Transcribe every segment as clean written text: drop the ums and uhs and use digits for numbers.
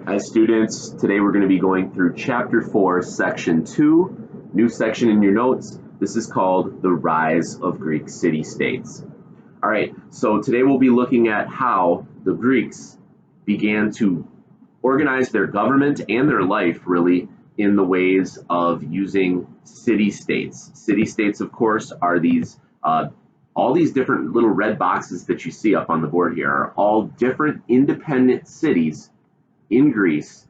Hi students, today we're going to be going through chapter 4, section 2, new section in your notes. This is called The Rise of Greek City-States. Alright, so today we'll be looking at how the Greeks began to organize their government and their life really in the ways of using city-states. City-states, of course, are these all these different little red boxes that you see up on the board here are all different independent cities in Greece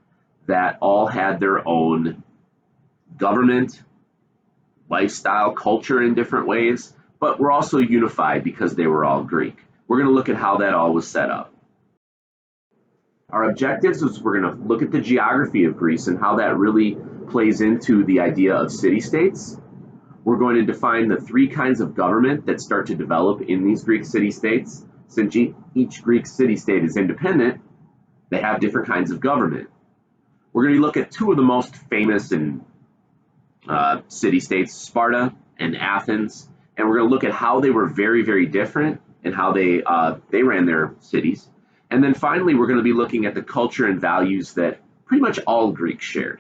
that all had their own government, lifestyle, culture in different ways, but were also unified because they were all Greek. We're going to look at how that all was set up. Our objectives is we're going to look at the geography of Greece and how that really plays into the idea of city-states. We're going to define the three kinds of government that start to develop in these Greek city-states. Since each Greek city-state is independent, they have different kinds of government. We're going to look at two of the most famous and city-states, Sparta and Athens, and we're going to look at how they were very, very different and how they ran their cities. And then finally, we're going to be looking at the culture and values that pretty much all Greeks shared.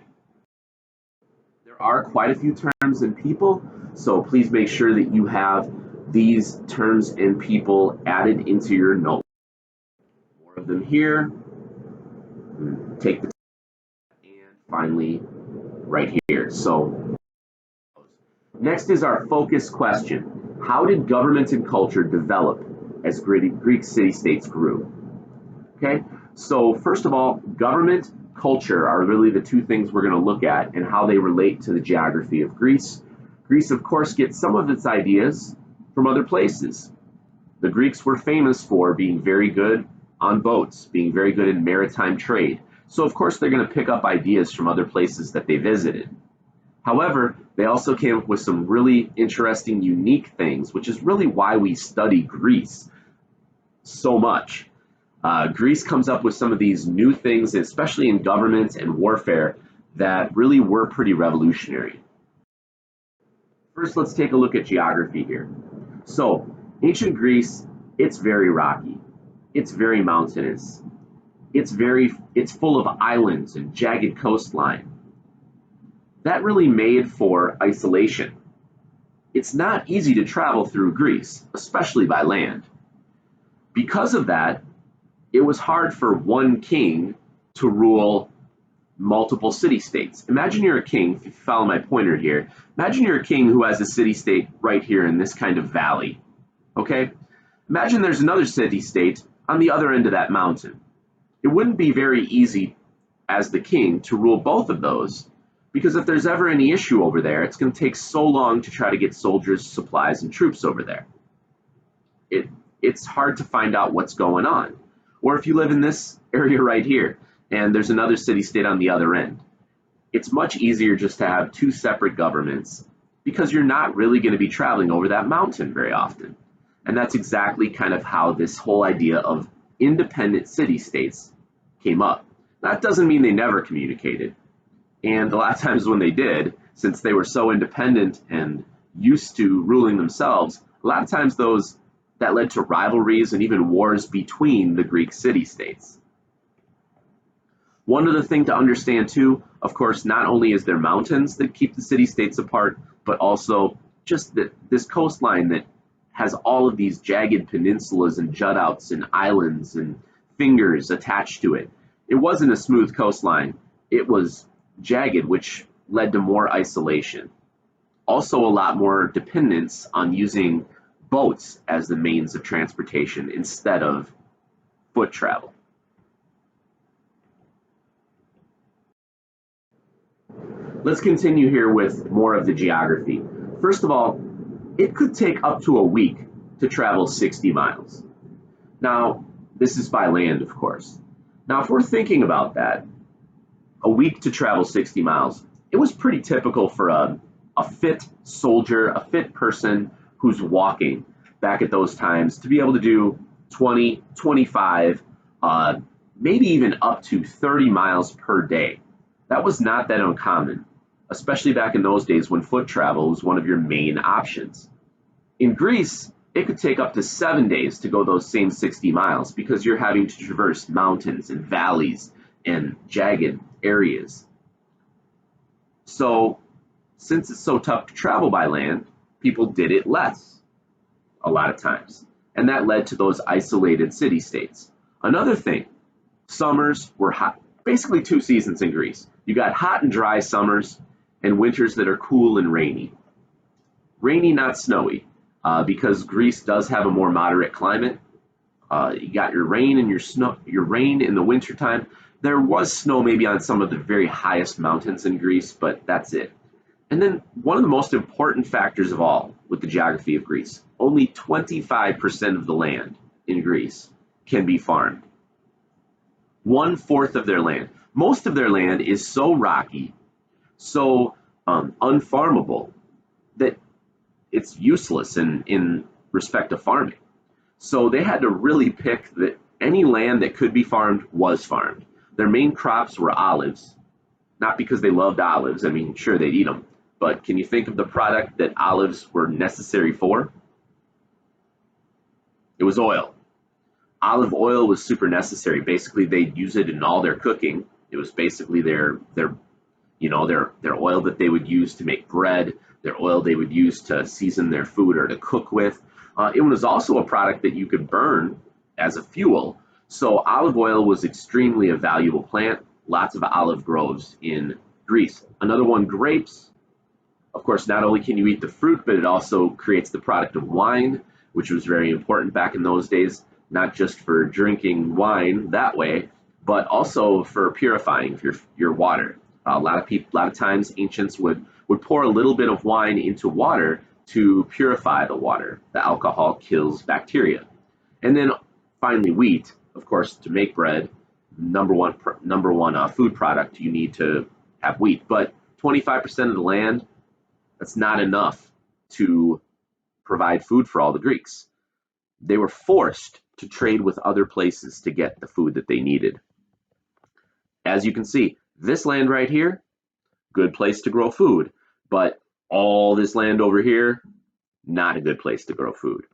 There are quite a few terms and people, so please make sure that you have these terms and people added into your notes. More of them here. Take the and finally right here. So next is our focus question. How did government and culture develop as Greek city-states grew? Okay, so first of all, government, culture are really the two things we're going to look at and how they relate to the geography of Greece. Greece, of course, gets some of its ideas from other places. The Greeks were famous for being very good on boats, being very good in maritime trade. So of course they're going to pick up ideas from other places that they visited. However, they also came up with some really interesting, unique things, which is really why we study Greece so much. Greece comes up with some of these new things, especially in government and warfare, that really were pretty revolutionary. First, let's take a look at geography here. So, ancient Greece, it's very rocky. It's very mountainous. It's full of islands and jagged coastline. That really made for isolation. It's not easy to travel through Greece, especially by land. Because of that, it was hard for one king to rule multiple city-states. Imagine you're a king, if you follow my pointer here, imagine you're a king who has a city-state right here in this kind of valley, okay? Imagine there's another city-state on the other end of that mountain. It wouldn't be very easy as the king to rule both of those, because if there's ever any issue over there, it's going to take so long to try to get soldiers, supplies, and troops over there. It's hard to find out what's going on. Or if you live in this area right here, and there's another city-state on the other end, it's much easier just to have two separate governments because you're not really going to be traveling over that mountain very often. And that's exactly kind of how this whole idea of independent city-states came up. That doesn't mean they never communicated. And a lot of times when they did, since they were so independent and used to ruling themselves, a lot of times that led to rivalries and even wars between the Greek city-states. One other thing to understand too, of course, not only is there mountains that keep the city-states apart, but also just this coastline that has all of these jagged peninsulas and jutouts and islands and fingers attached to it. It wasn't a smooth coastline. It was jagged, which led to more isolation. Also a lot more dependence on using boats as the means of transportation instead of foot travel. Let's continue here with more of the geography. First of all, it could take up to a week to travel 60 miles. Now, this is by land, of course. Now, if we're thinking about that, a week to travel 60 miles, it was pretty typical for a fit soldier, a fit person who's walking back at those times to be able to do 20, 25, maybe even up to 30 miles per day. That was not that uncommon, especially back in those days when foot travel was one of your main options. In Greece, it could take up to 7 days to go those same 60 miles because you're having to traverse mountains and valleys and jagged areas. So, since it's so tough to travel by land, people did it less a lot of times. And that led to those isolated city states. Another thing, summers were hot. Basically, two seasons in Greece. You got hot and dry summers and winters that are cool and rainy. Rainy, not snowy, because Greece does have a more moderate climate. You got your rain and your snow, your rain in the wintertime. There was snow maybe on some of the very highest mountains in Greece, but that's it. And then one of the most important factors of all with the geography of Greece, only 25% of the land in Greece can be farmed. 1/4 of their land. Most of their land is so rocky, so unfarmable, that it's useless in respect to farming. So they had to really pick that any land that could be farmed was farmed. Their main crops were olives, not because they loved olives. I mean, sure, they'd eat them. But can you think of the product that olives were necessary for? It was oil. Olive oil was super necessary. Basically, they'd use it in all their cooking. It was basically their oil that they would use to make bread, their oil they would use to season their food or to cook with. It was also a product that you could burn as a fuel. So olive oil was extremely a valuable plant. Lots of olive groves in Greece. Another one, grapes. Of course, not only can you eat the fruit, but it also creates the product of wine, which was very important back in those days, not just for drinking wine that way, but also for purifying your water. A lot of times, ancients would pour a little bit of wine into water to purify the water. The alcohol kills bacteria. And then finally, wheat. Of course, to make bread, number one food product, you need to have wheat. But 25% of the land, that's not enough to provide food for all the Greeks. They were forced to trade with other places to get the food that they needed. As you can see, this land right here, good place to grow food, but all this land over here, not a good place to grow food.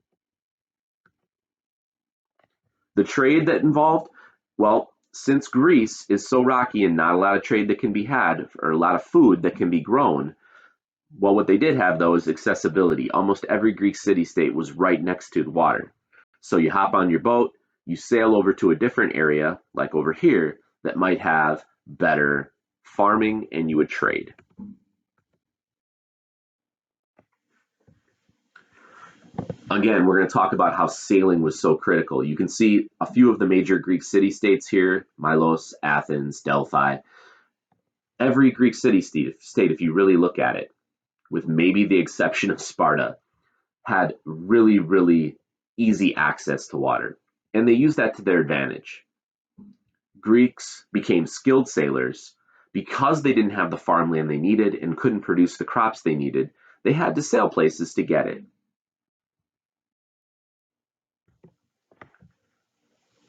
The trade that involved, well, since Greece is so rocky and not a lot of trade that can be had, or a lot of food that can be grown, well, what they did have though is accessibility. Almost every Greek city-state was right next to the water. So you hop on your boat, you sail over to a different area, like over here, that might have better farming, and you would trade. Again, we're going to talk about how sailing was so critical. You can see a few of the major Greek city-states here, Milos, Athens, Delphi. Every Greek city-state, if you really look at it, with maybe the exception of Sparta, had really, really easy access to water. And they used that to their advantage. Greeks became skilled sailors because they didn't have the farmland they needed and couldn't produce the crops they needed. They had to sail places to get it.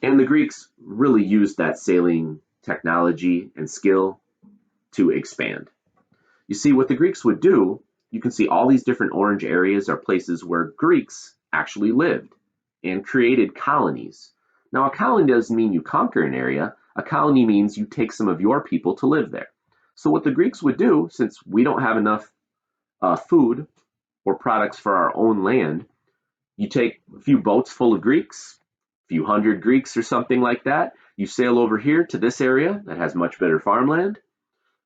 And the Greeks really used that sailing technology and skill to expand. You see, what the Greeks would do, you can see all these different orange areas are places where Greeks actually lived and created colonies. Now, a colony doesn't mean you conquer an area. A colony means you take some of your people to live there. So what the Greeks would do, since we don't have enough food or products for our own land, you take a few boats full of Greeks, a few hundred Greeks or something like that. You sail over here to this area that has much better farmland.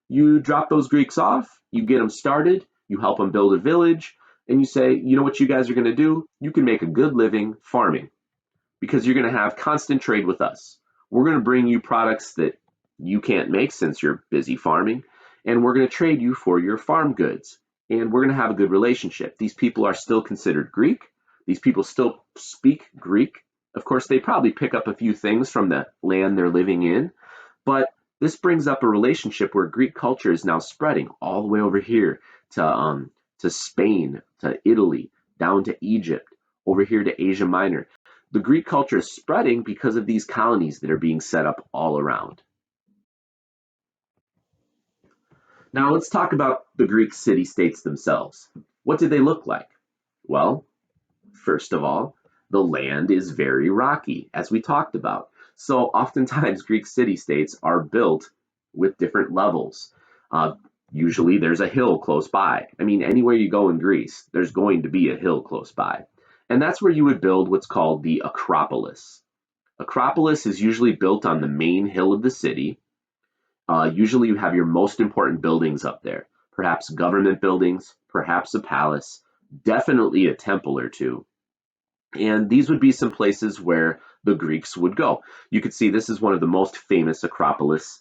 You drop those Greeks off, you get them started, you help them build a village, and you say, you know what you guys are going to do? You can make a good living farming because you're going to have constant trade with us. We're going to bring you products that you can't make since you're busy farming, and we're going to trade you for your farm goods, and we're going to have a good relationship. These people are still considered Greek. These people still speak Greek. Of course, they probably pick up a few things from the land they're living in, but this brings up a relationship where Greek culture is now spreading all the way over here to Spain, to Italy, down to Egypt, over here to Asia Minor. The Greek culture is spreading because of these colonies that are being set up all around. Now let's talk about the Greek city-states themselves. What did they look like? Well, first of all, the land is very rocky, as we talked about. So oftentimes Greek city-states are built with different levels. Uh, Usually there's a hill close by. I mean, anywhere you go in Greece, there's going to be a hill close by. And that's where you would build what's called the Acropolis. Acropolis is usually built on the main hill of the city. Usually you have your most important buildings up there, perhaps government buildings, perhaps a palace, definitely a temple or two. And these would be some places where the Greeks would go. You could see this is one of the most famous Acropolis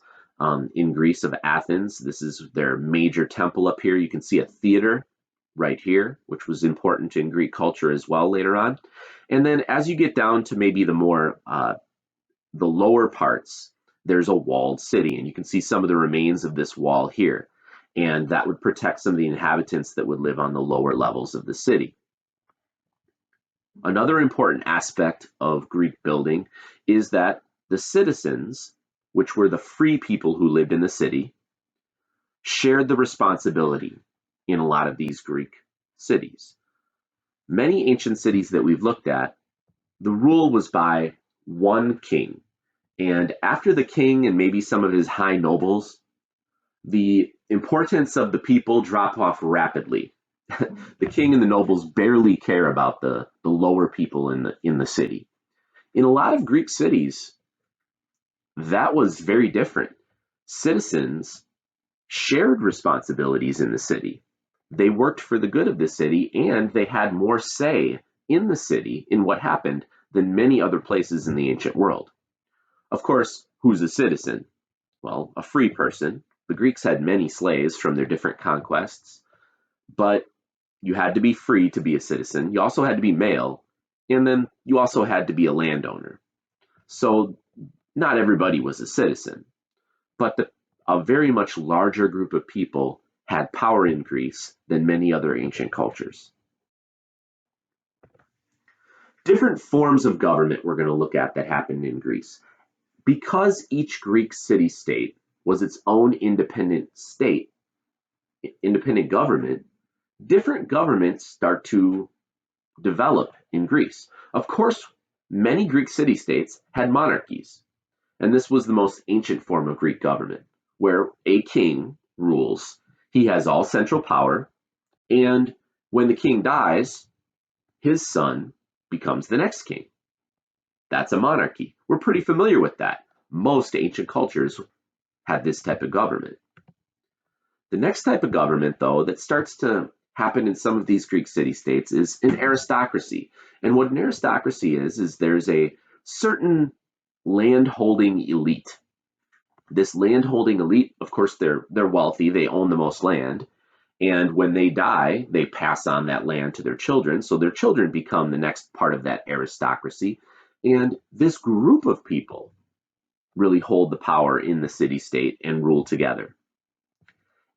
in Greece of Athens. This is their major temple up here. You can see a theater right here, which was important in Greek culture as well later on. And then as you get down to maybe the lower parts, there's a walled city, and you can see some of the remains of this wall here. And that would protect some of the inhabitants that would live on the lower levels of the city. Another important aspect of Greek building is that the citizens, which were the free people who lived in the city, shared the responsibility in a lot of these Greek cities. Many ancient cities that we've looked at, the rule was by one king. And after the king and maybe some of his high nobles, the importance of the people drop off rapidly. The king and the nobles barely care about the lower people in the city. In a lot of Greek cities, that was very different. Citizens shared responsibilities in the city. They worked for the good of the city, and they had more say in the city in what happened than many other places in the ancient world. Of course, who's a citizen? Well, a free person. The Greeks had many slaves from their different conquests, but you had to be free to be a citizen. You also had to be male, and then you also had to be a landowner. So not everybody was a citizen, but a very much larger group of people had power in Greece than many other ancient cultures. Different forms of government we're going to look at that happened in Greece. Because each Greek city-state was its own independent state, independent government, different governments start to develop in Greece. Of course, many Greek city-states had monarchies, and this was the most ancient form of Greek government, where a king rules. He has all central power, and when the king dies, his son becomes the next king. That's a monarchy. We're pretty familiar with that. Most ancient cultures had this type of government. The next type of government, though, that starts to happen in some of these Greek city-states is an aristocracy. And what an aristocracy is there's a certain land-holding elite. This land-holding elite, of course, they're wealthy, they own the most land, and when they die, they pass on that land to their children, so their children become the next part of that aristocracy. And this group of people really hold the power in the city-state and rule together.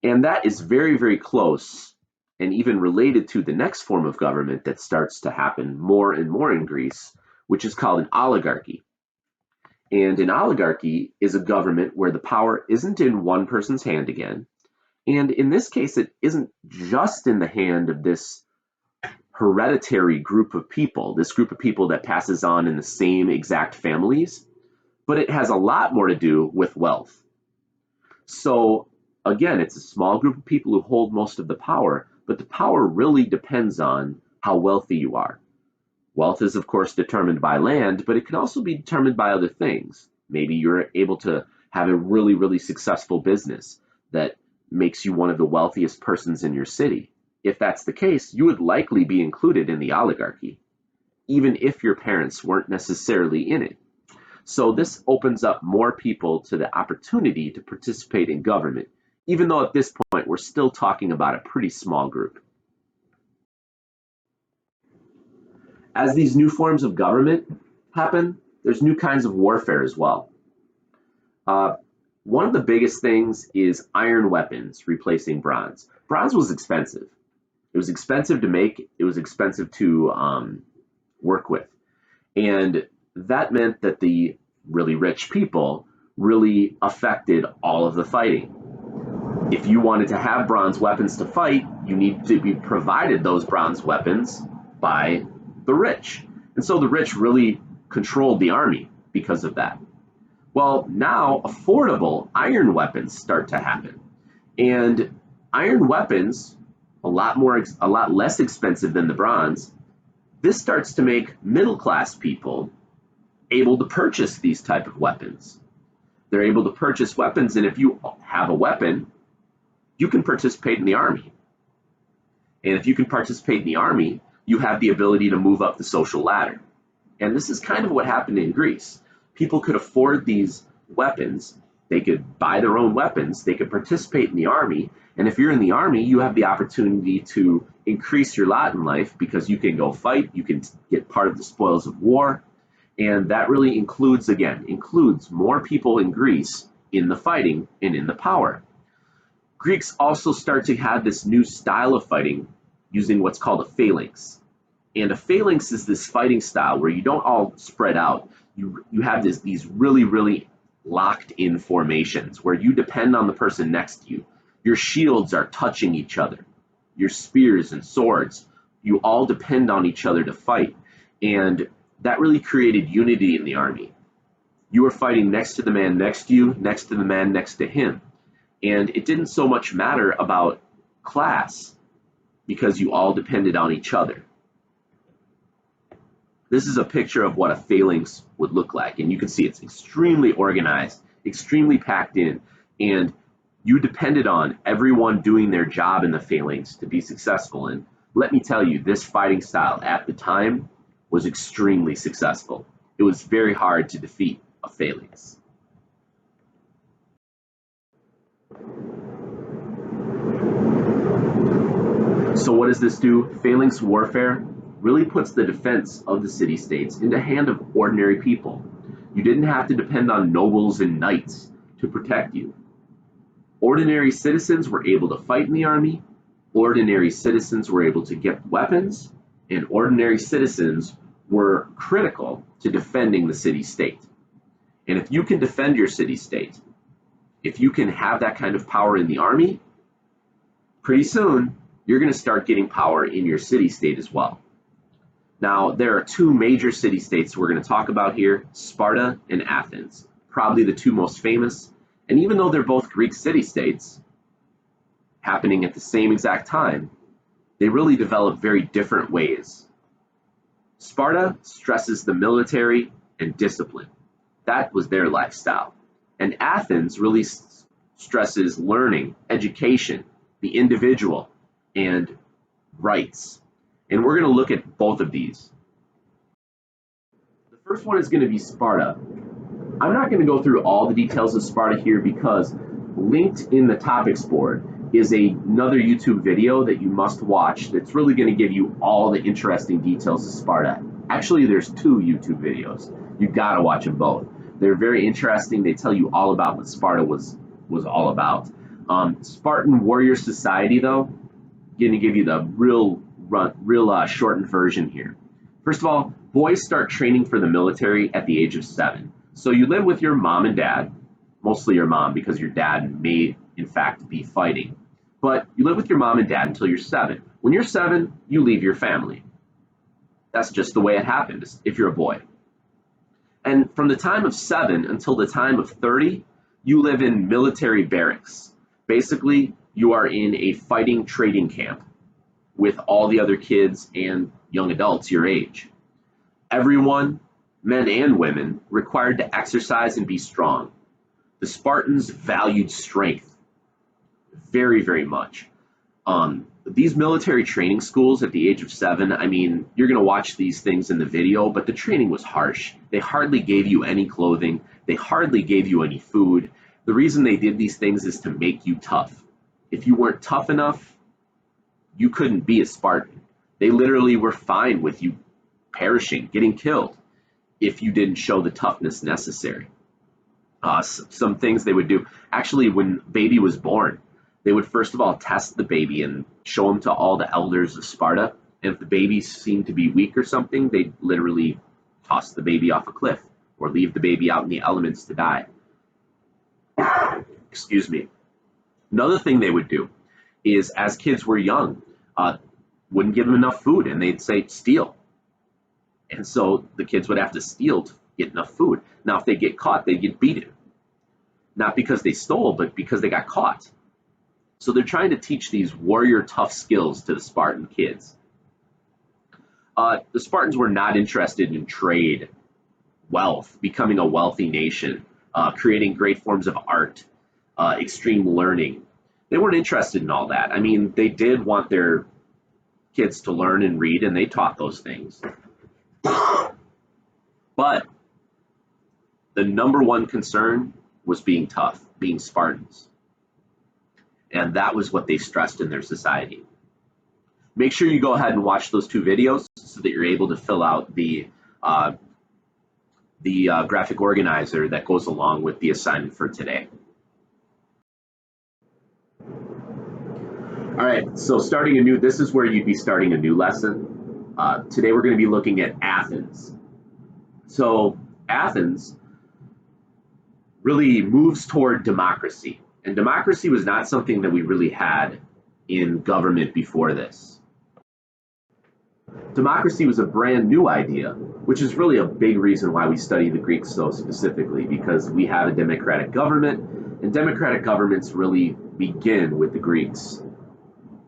And that is very, very close and even related to the next form of government that starts to happen more and more in Greece, which is called an oligarchy. And an oligarchy is a government where the power isn't in one person's hand again. And in this case, it isn't just in the hand of this hereditary group of people, this group of people that passes on in the same exact families, but it has a lot more to do with wealth. So again, it's a small group of people who hold most of the power, but the power really depends on how wealthy you are. Wealth is, of course, determined by land, but it can also be determined by other things. Maybe you're able to have a really, really successful business that makes you one of the wealthiest persons in your city. If that's the case, you would likely be included in the oligarchy, even if your parents weren't necessarily in it. So this opens up more people to the opportunity to participate in government, even though at this point we're still talking about a pretty small group. As these new forms of government happen, there's new kinds of warfare as well. One of the biggest things is iron weapons replacing bronze. Bronze was expensive. It was expensive to make. It was expensive to work with. And that meant that the really rich people really affected all of the fighting. If you wanted to have bronze weapons to fight, you need to be provided those bronze weapons by the rich. And so the rich really controlled the army because of that. Well, now affordable iron weapons start to happen. And iron weapons, a lot less expensive than the bronze, this starts to make middle class people able to purchase these type of weapons. They're able to purchase weapons, and if you have a weapon, you can participate in the army. And if you can participate in the army, you have the ability to move up the social ladder. And this is kind of what happened in Greece. People could afford these weapons. They could buy their own weapons. They could participate in the army. And if you're in the army, you have the opportunity to increase your lot in life because you can go fight. You can get part of the spoils of war. And that really includes more people in Greece in the fighting and in the power. Greeks also start to have this new style of fighting using what's called a phalanx. And a phalanx is this fighting style where you don't all spread out. You have these really, really locked in formations where you depend on the person next to you. Your shields are touching each other. Your spears and swords, you all depend on each other to fight. And that really created unity in the army. You were fighting next to the man next to you, next to the man next to him. And it didn't so much matter about class because you all depended on each other. This is a picture of what a phalanx would look like. And you can see it's extremely organized, extremely packed in. And you depended on everyone doing their job in the phalanx to be successful. And let me tell you, this fighting style at the time was extremely successful. It was very hard to defeat a phalanx. So what does this do? Phalanx warfare really puts the defense of the city-states in the hand of ordinary people. You didn't have to depend on nobles and knights to protect you. Ordinary citizens were able to fight in the army, ordinary citizens were able to get weapons, and ordinary citizens were critical to defending the city-state. And if you can defend your city-state, if you can have that kind of power in the army, pretty soon you're going to start getting power in your city-state as well. Now, there are two major city-states we're going to talk about here, Sparta and Athens, probably the two most famous. And even though they're both Greek city-states, happening at the same exact time, they really develop very different ways. Sparta stresses the military and discipline. That was their lifestyle. And Athens really stresses learning, education, the individual, and rights. And we're going to look at both of these. The first one is going to be Sparta. I'm not going to go through all the details of Sparta here because linked in the topics board is another YouTube video that you must watch that's really going to give you all the interesting details of Sparta. Actually, there's two YouTube videos. You've got to watch them both. They're very interesting. They tell you all about what Sparta was all about. Spartan warrior society, though, going to give you the real shortened version here. First of all, boys start training for the military at the age of 7. So you live with your mom and dad, mostly your mom because your dad may in fact be fighting. But you live with your mom and dad until you're 7. When you're 7, you leave your family. That's just the way it happens if you're a boy. And from the time of 7 until the time of 30, you live in military barracks. Basically, you are in a fighting training camp with all the other kids and young adults your age. Everyone, men and women, required to exercise and be strong. The Spartans valued strength very, very much. These military training schools at the age of 7, I mean, you're going to watch these things in the video, but the training was harsh. They hardly gave you any clothing. They hardly gave you any food. The reason they did these things is to make you tough. If you weren't tough enough, you couldn't be a Spartan. They literally were fine with you perishing, getting killed, if you didn't show the toughness necessary. Some things they would do, actually when baby was born, they would first of all test the baby and show him to all the elders of Sparta. And if the baby seemed to be weak or something, they'd literally toss the baby off a cliff or leave the baby out in the elements to die. Excuse me. Another thing they would do is, as kids were young, wouldn't give them enough food and they'd say, steal. And so the kids would have to steal get enough food. Now, if they get caught, they get beaten. Not because they stole, but because they got caught. So they're trying to teach these warrior tough skills to the Spartan kids. The Spartans were not interested in trade, wealth, becoming a wealthy nation, creating great forms of art, extreme learning. They weren't interested in all that. I mean, they did want their kids to learn and read, and they taught those things. But the number one concern was being tough, being Spartans. And that was what they stressed in their society. Make sure you go ahead and watch those two videos so that you're able to fill out the graphic organizer that goes along with the assignment for today. All right, so this is where you'd be starting a new lesson. Today we're going to be looking at Athens. So Athens really moves toward democracy. And democracy was not something that we really had in government before this. Democracy was a brand new idea, which is really a big reason why we study the Greeks so specifically, because we have a democratic government, and democratic governments really begin with the Greeks.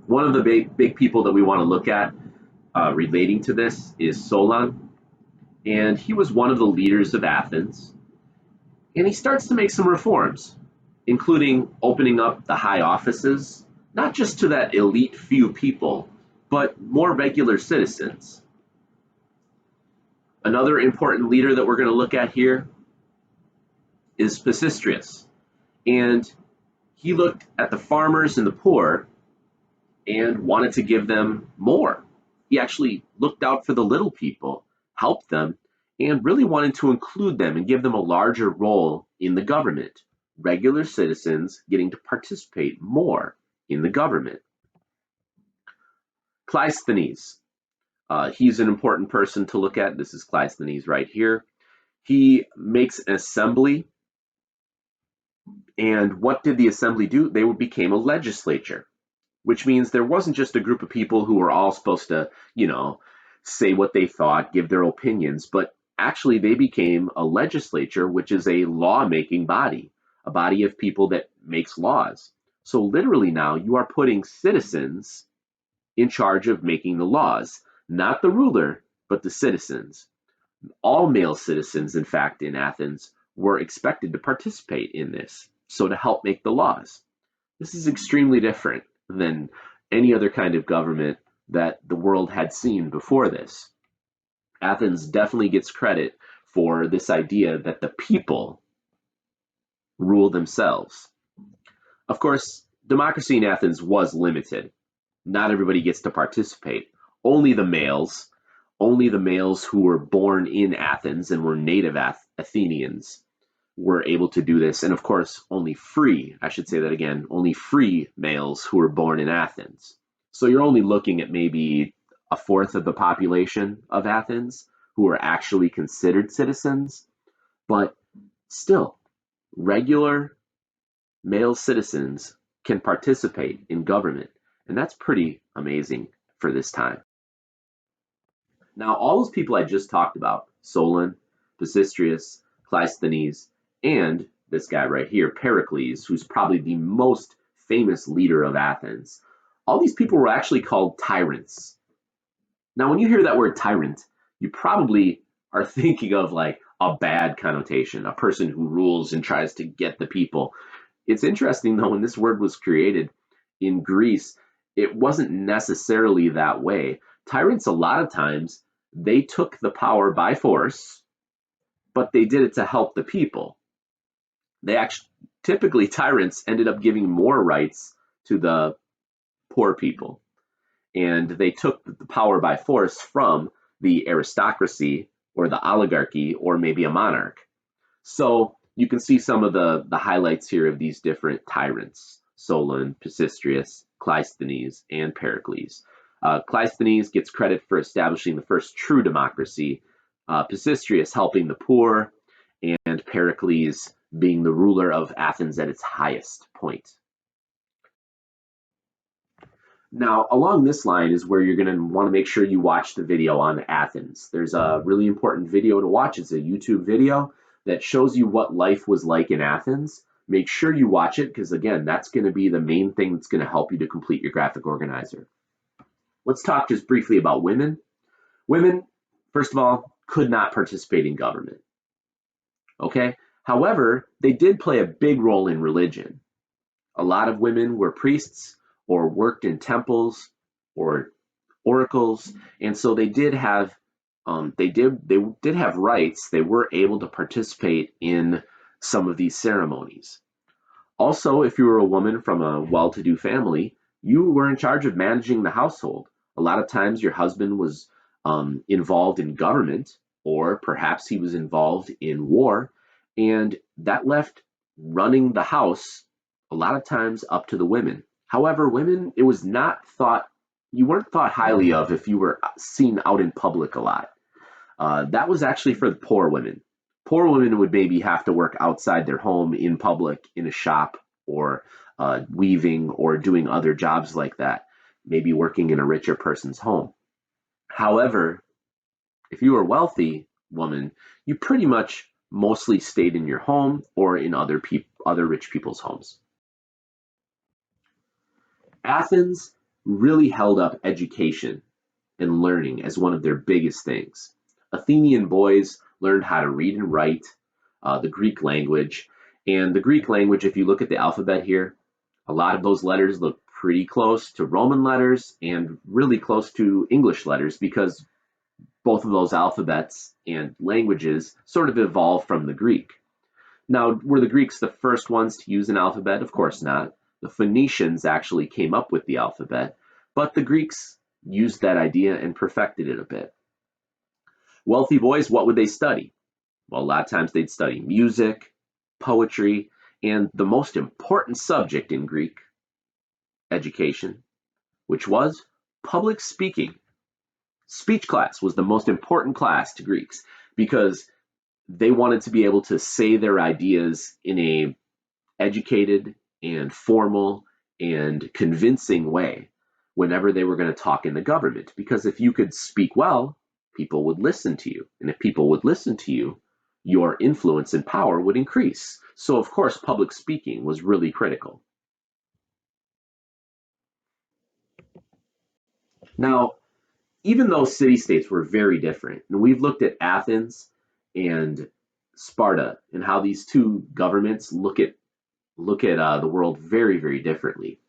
One of the big people that we want to look at relating to this is Solon, and he was one of the leaders of Athens, and he starts to make some reforms, including opening up the high offices, not just to that elite few people, but more regular citizens. Another important leader that we're going to look at here is Pisistratus, and he looked at the farmers and the poor and wanted to give them more. He actually looked out for the little people, helped them, and really wanted to include them and give them a larger role in the government. Regular citizens getting to participate more in the government. Cleisthenes, he's an important person to look at. This is Cleisthenes right here. He makes an assembly, and what did the assembly do? They became a legislature, which means there wasn't just a group of people who were all supposed to, say what they thought, give their opinions, but actually they became a legislature, which is a law-making body, a body of people that makes laws. So literally now you are putting citizens in charge of making the laws, not the ruler, but the citizens. All male citizens, in fact, in Athens were expected to participate in this, so to help make the laws. This is extremely different than any other kind of government that the world had seen before this. Athens definitely gets credit for this idea that the people rule themselves. Of course, democracy in Athens was limited. Not everybody gets to participate. Only the males who were born in Athens and were native Athenians were able to do this. And of course, only free males who were born in Athens. So you're only looking at maybe a fourth of the population of Athens who are actually considered citizens. But still, regular male citizens can participate in government. And that's pretty amazing for this time. Now, all those people I just talked about, Solon, Pisistratus, Cleisthenes, and this guy right here, Pericles, who's probably the most famous leader of Athens, all these people were actually called tyrants. Now, when you hear that word tyrant, you probably are thinking of like a bad connotation, a person who rules and tries to get the people. It's interesting, though, when this word was created in Greece, it wasn't necessarily that way. Tyrants, a lot of times, they took the power by force, but they did it to help the people. Typically, tyrants ended up giving more rights to the poor people, and they took the power by force from the aristocracy or the oligarchy or maybe a monarch. So you can see some of the highlights here of these different tyrants: Solon, Pisistratus, Cleisthenes, and Pericles. Cleisthenes gets credit for establishing the first true democracy, Pisistratus helping the poor, and Pericles being the ruler of Athens at its highest point. Now, along this line is where you're going to want to make sure you watch the video on Athens. There's a really important video to watch. It's a YouTube video that shows you what life was like in Athens. Make sure you watch it because, again, that's going to be the main thing that's going to help you to complete your graphic organizer. Let's talk just briefly about women. Women, first of all, could not participate in government. Okay? However, they did play a big role in religion. A lot of women were priests or worked in temples or oracles, and so they did have rights. They were able to participate in some of these ceremonies. Also, if you were a woman from a well-to-do family, you were in charge of managing the household. A lot of times, your husband was involved in government, or perhaps he was involved in war, and that left running the house a lot of times up to the women. However, women, it was not thought, you weren't thought highly of if you were seen out in public a lot. That was actually for the poor women. Poor women would maybe have to work outside their home in public, in a shop, or weaving, or doing other jobs like that, maybe working in a richer person's home. However, if you were a wealthy woman, you pretty much mostly stayed in your home or in other rich people's homes. Athens really held up education and learning as one of their biggest things. Athenian boys learned how to read and write, the Greek language. And the Greek language, if you look at the alphabet here, a lot of those letters look pretty close to Roman letters and really close to English letters because both of those alphabets and languages sort of evolved from the Greek. Now, were the Greeks the first ones to use an alphabet? Of course not. The Phoenicians actually came up with the alphabet, but the Greeks used that idea and perfected it a bit. Wealthy boys, what would they study? Well, a lot of times they'd study music, poetry, and the most important subject in Greek education, which was public speaking. Speech class was the most important class to Greeks because they wanted to be able to say their ideas in a educated and formal and convincing way whenever they were going to talk in the government. Because if you could speak well, people would listen to you. And if people would listen to you, your influence and power would increase. So, of course, public speaking was really critical. Now, even though city states were very different, and we've looked at Athens and Sparta and how these two governments look at the world very, very differently.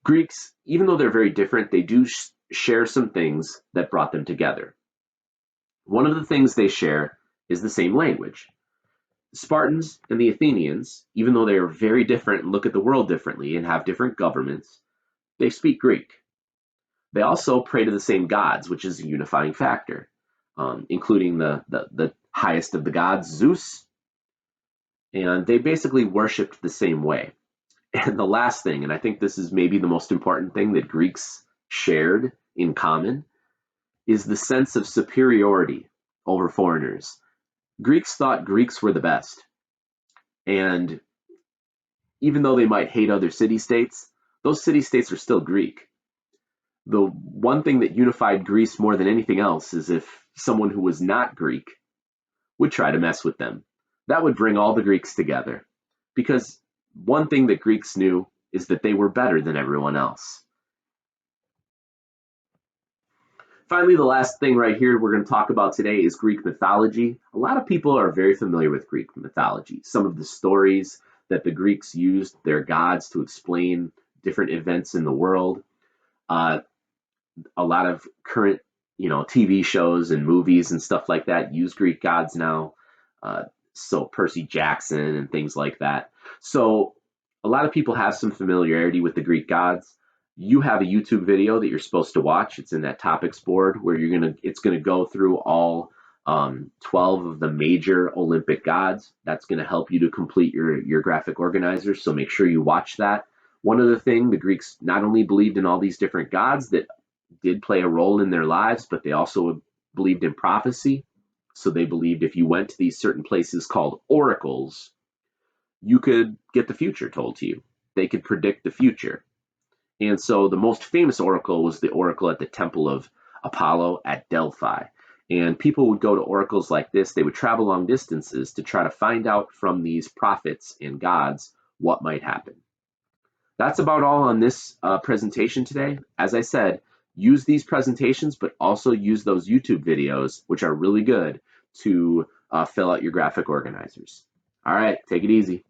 Greeks, even though they're very different, they do share some things that brought them together. One of the things they share is the same language. Spartans and the Athenians, even though they are very different and look at the world differently and have different governments, they speak Greek. They also pray to the same gods, which is a unifying factor, including the highest of the gods, Zeus, and they basically worshiped the same way. And the last thing, and I think this is maybe the most important thing that Greeks shared in common, is the sense of superiority over foreigners. Greeks thought Greeks were the best. And even though they might hate other city states, those city states are still Greek. The one thing that unified Greece more than anything else is if someone who was not Greek would try to mess with them. That would bring all the Greeks together. Because one thing that Greeks knew is that they were better than everyone else. Finally, the last thing right here we're going to talk about today is Greek mythology. A lot of people are very familiar with Greek mythology. Some of the stories that the Greeks used their gods to explain different events in the world. A lot of current, TV shows and movies and stuff like that use Greek gods now. So Percy Jackson and things like that. So a lot of people have some familiarity with the Greek gods. You have a YouTube video that you're supposed to watch. It's in that topics board where it's gonna go through all 12 of the major Olympic gods. That's gonna help you to complete your graphic organizer. So make sure you watch that. One other thing, the Greeks not only believed in all these different gods that did play a role in their lives, but they also believed in prophecy. So they believed if you went to these certain places called oracles, you could get the future told to you. They could predict the future. And so the most famous oracle was the oracle at the Temple of Apollo at Delphi. And people would go to oracles like this. They would travel long distances to try to find out from these prophets and gods what might happen. That's about all on this presentation today. As I said, use these presentations, but also use those YouTube videos, which are really good, to fill out your graphic organizers. All right, take it easy.